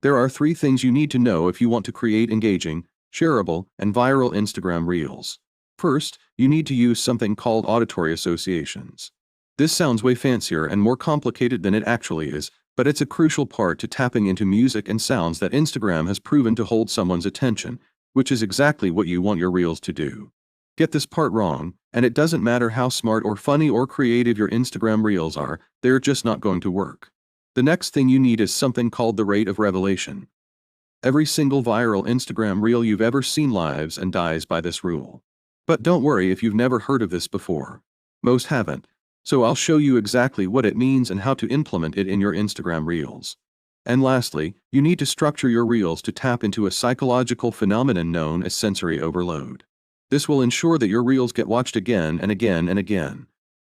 There are 3 things you need to know if you want to create engaging, shareable, and viral Instagram Reels. First, you need to use something called auditory associations. This sounds way fancier and more complicated than it actually is, but it's a crucial part to tapping into music and sounds that Instagram has proven to hold someone's attention, which is exactly what you want your Reels to do. Get this part wrong, and it doesn't matter how smart or funny or creative your Instagram Reels are, they're just not going to work. The next thing you need is something called the rate of revelation. Every single viral Instagram Reel you've ever seen lives and dies by this rule. But don't worry if you've never heard of this before. Most haven't. So I'll show you exactly what it means and how to implement it in your Instagram Reels. And lastly, you need to structure your Reels to tap into a psychological phenomenon known as sensory overload. This will ensure that your Reels get watched again and again and again.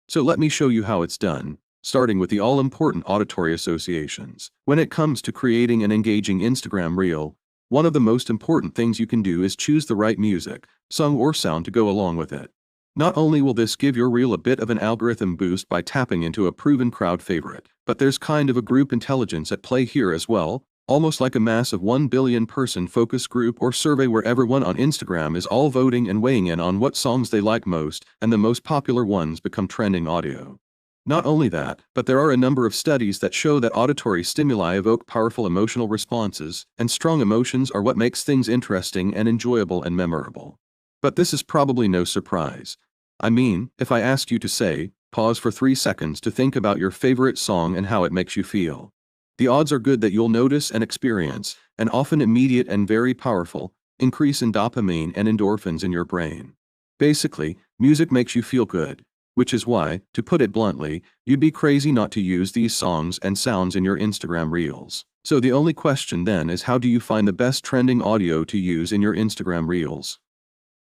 So let me show you how it's done, starting with the all-important auditory associations. When it comes to creating an engaging Instagram Reel, one of the most important things you can do is choose the right music, song or sound to go along with it. Not only will this give your Reel a bit of an algorithm boost by tapping into a proven crowd favorite, but there's kind of a group intelligence at play here as well, almost like a massive 1 billion person focus group or survey where everyone on Instagram is all voting and weighing in on what songs they like most, and the most popular ones become trending audio. Not only that, but there are a number of studies that show that auditory stimuli evoke powerful emotional responses, and strong emotions are what makes things interesting and enjoyable and memorable. But this is probably no surprise. I mean, if I asked you to say, pause for 3 seconds to think about your favorite song and how it makes you feel, the odds are good that you'll notice and experience an often immediate and very powerful increase in dopamine and endorphins in your brain. Basically, music makes you feel good, which is why, to put it bluntly, you'd be crazy not to use these songs and sounds in your Instagram Reels. So the only question then is, how do you find the best trending audio to use in your Instagram Reels?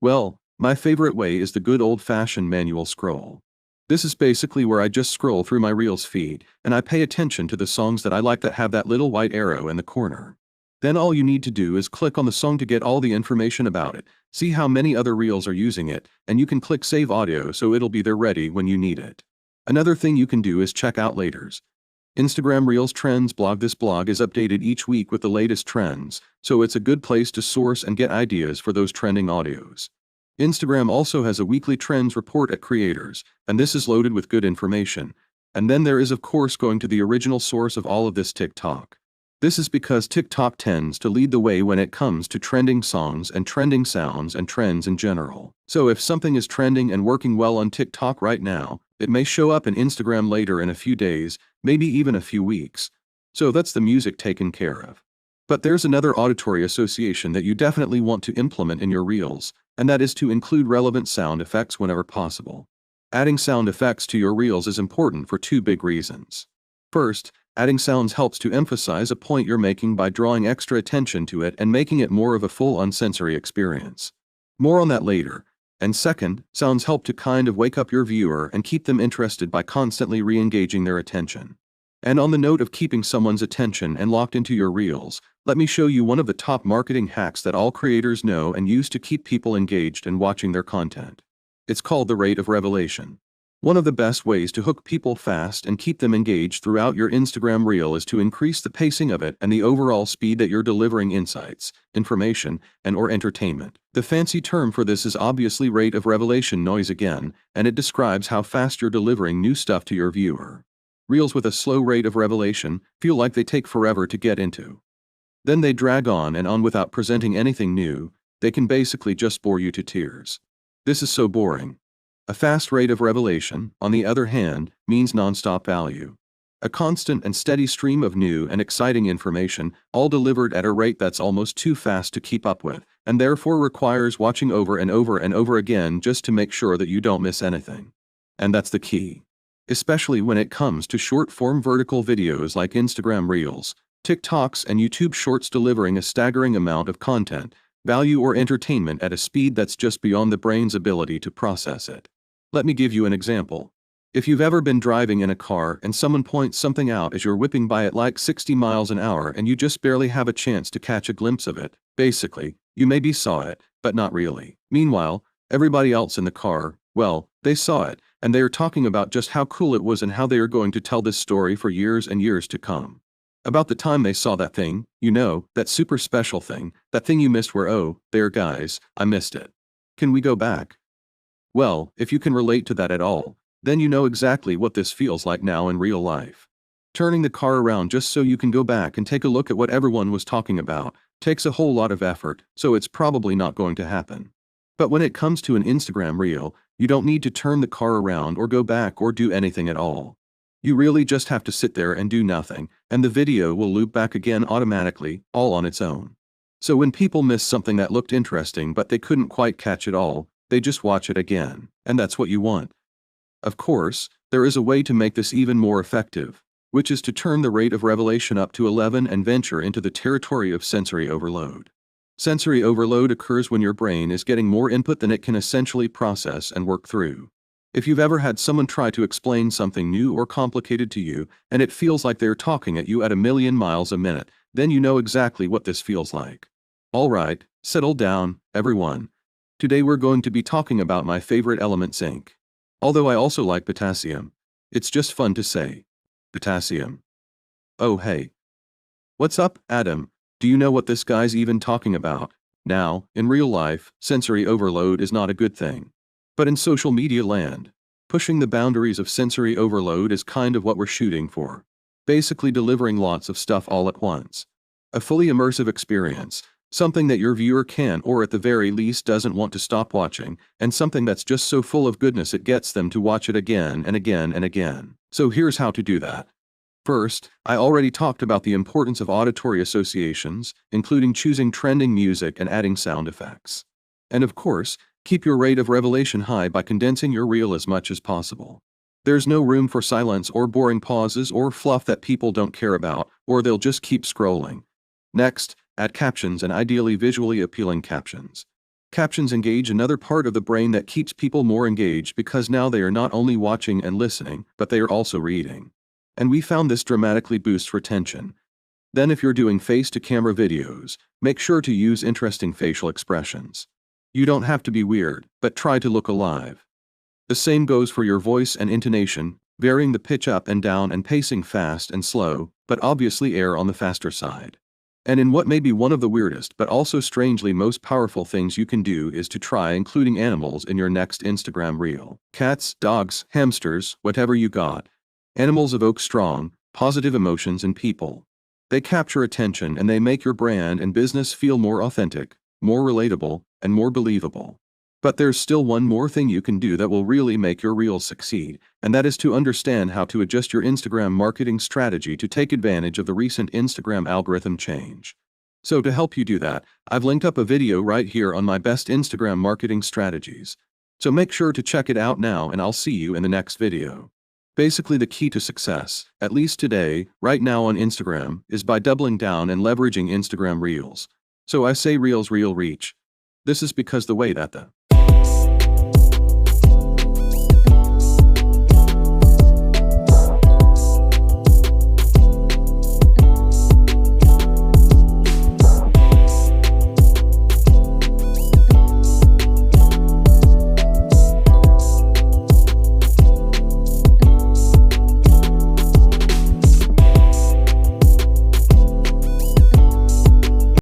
Well, my favorite way is the good old-fashioned manual scroll. This is basically where I just scroll through my Reels feed, and I pay attention to the songs that I like that have that little white arrow in the corner. Then all you need to do is click on the song to get all the information about it, see how many other Reels are using it, and you can click Save Audio so it'll be there ready when you need it. Another thing you can do is check out Laters. Instagram Reels Trends blog. This blog is updated each week with the latest trends, so it's a good place to source and get ideas for those trending audios. Instagram also has a weekly trends report at Creators, and this is loaded with good information. And then there is of course going to the original source of all of this, TikTok. This is because TikTok tends to lead the way when it comes to trending songs and trending sounds and trends in general. So if something is trending and working well on TikTok right now, it may show up in Instagram later in a few days, maybe even a few weeks. So that's the music taken care of. But there's another auditory association that you definitely want to implement in your Reels, and that is to include relevant sound effects whenever possible. Adding sound effects to your Reels is important for 2 big reasons. First, adding sounds helps to emphasize a point you're making by drawing extra attention to it and making it more of a full unsensory experience. More on that later. And second, sounds help to kind of wake up your viewer and keep them interested by constantly re-engaging their attention. And on the note of keeping someone's attention and locked into your Reels, let me show you one of the top marketing hacks that all creators know and use to keep people engaged and watching their content. It's called the rate of revelation. One of the best ways to hook people fast and keep them engaged throughout your Instagram Reel is to increase the pacing of it and the overall speed that you're delivering insights, information, and/or entertainment. The fancy term for this is obviously rate of revelation noise again, and it describes how fast you're delivering new stuff to your viewer. Reels with a slow rate of revelation feel like they take forever to get into. Then they drag on and on without presenting anything new. They can basically just bore you to tears. This is so boring. A fast rate of revelation, on the other hand, means non-stop value. A constant and steady stream of new and exciting information, all delivered at a rate that's almost too fast to keep up with, and therefore requires watching over and over and over again just to make sure that you don't miss anything. And that's the key. Especially when it comes to short-form vertical videos like Instagram Reels, TikToks, and YouTube Shorts, delivering a staggering amount of content, value, or entertainment at a speed that's just beyond the brain's ability to process it. Let me give you an example. If you've ever been driving in a car and someone points something out as you're whipping by at like 60 miles an hour and you just barely have a chance to catch a glimpse of it, basically, you maybe saw it, but not really. Meanwhile, everybody else in the car, well, they saw it, and they are talking about just how cool it was and how they are going to tell this story for years and years to come. About the time they saw that thing, that super special thing, that thing you missed where, oh, there guys, I missed it. Can we go back? Well, if you can relate to that at all, then you know exactly what this feels like now in real life. Turning the car around just so you can go back and take a look at what everyone was talking about takes a whole lot of effort, so it's probably not going to happen. But when it comes to an Instagram reel, you don't need to turn the car around or go back or do anything at all. You really just have to sit there and do nothing, and the video will loop back again automatically, all on its own. So when people miss something that looked interesting but they couldn't quite catch it all, they just watch it again, and that's what you want. Of course, there is a way to make this even more effective, which is to turn the rate of revelation up to 11 and venture into the territory of sensory overload. Sensory overload occurs when your brain is getting more input than it can essentially process and work through. If you've ever had someone try to explain something new or complicated to you, and it feels like they're talking at you at 1,000,000 miles a minute, then you know exactly what this feels like. Alright, settle down, everyone. Today we're going to be talking about my favorite element, zinc. Although I also like potassium. It's just fun to say. Potassium. Oh hey. What's up, Adam? Do you know what this guy's even talking about? Now, in real life, sensory overload is not a good thing. But in social media land, pushing the boundaries of sensory overload is kind of what we're shooting for. Basically delivering lots of stuff all at once. A fully immersive experience, something that your viewer can or at the very least doesn't want to stop watching, and something that's just so full of goodness it gets them to watch it again and again and again. So here's how to do that. First, I already talked about the importance of auditory associations, including choosing trending music and adding sound effects. And of course, keep your rate of revelation high by condensing your reel as much as possible. There's no room for silence or boring pauses or fluff that people don't care about, or they'll just keep scrolling. Next, add captions and ideally visually appealing captions. Captions engage another part of the brain that keeps people more engaged because now they are not only watching and listening, but they are also reading. And we found this dramatically boosts retention. Then if you're doing face-to-camera videos, make sure to use interesting facial expressions. You don't have to be weird, but try to look alive. The same goes for your voice and intonation, varying the pitch up and down and pacing fast and slow, but obviously err on the faster side. And in what may be one of the weirdest but also strangely most powerful things you can do is to try including animals in your next Instagram reel. Cats, dogs, hamsters, whatever you got. Animals evoke strong, positive emotions in people. They capture attention and they make your brand and business feel more authentic, more relatable, and more believable. But there's still one more thing you can do that will really make your reels succeed, and that is to understand how to adjust your Instagram marketing strategy to take advantage of the recent Instagram algorithm change. So to help you do that, I've linked up a video right here on my best Instagram marketing strategies. So make sure to check it out now and I'll see you in the next video. Basically the key to success, at least today, right now on Instagram, is by doubling down and leveraging Instagram Reels. So I say Reels real reach. This is because the way that the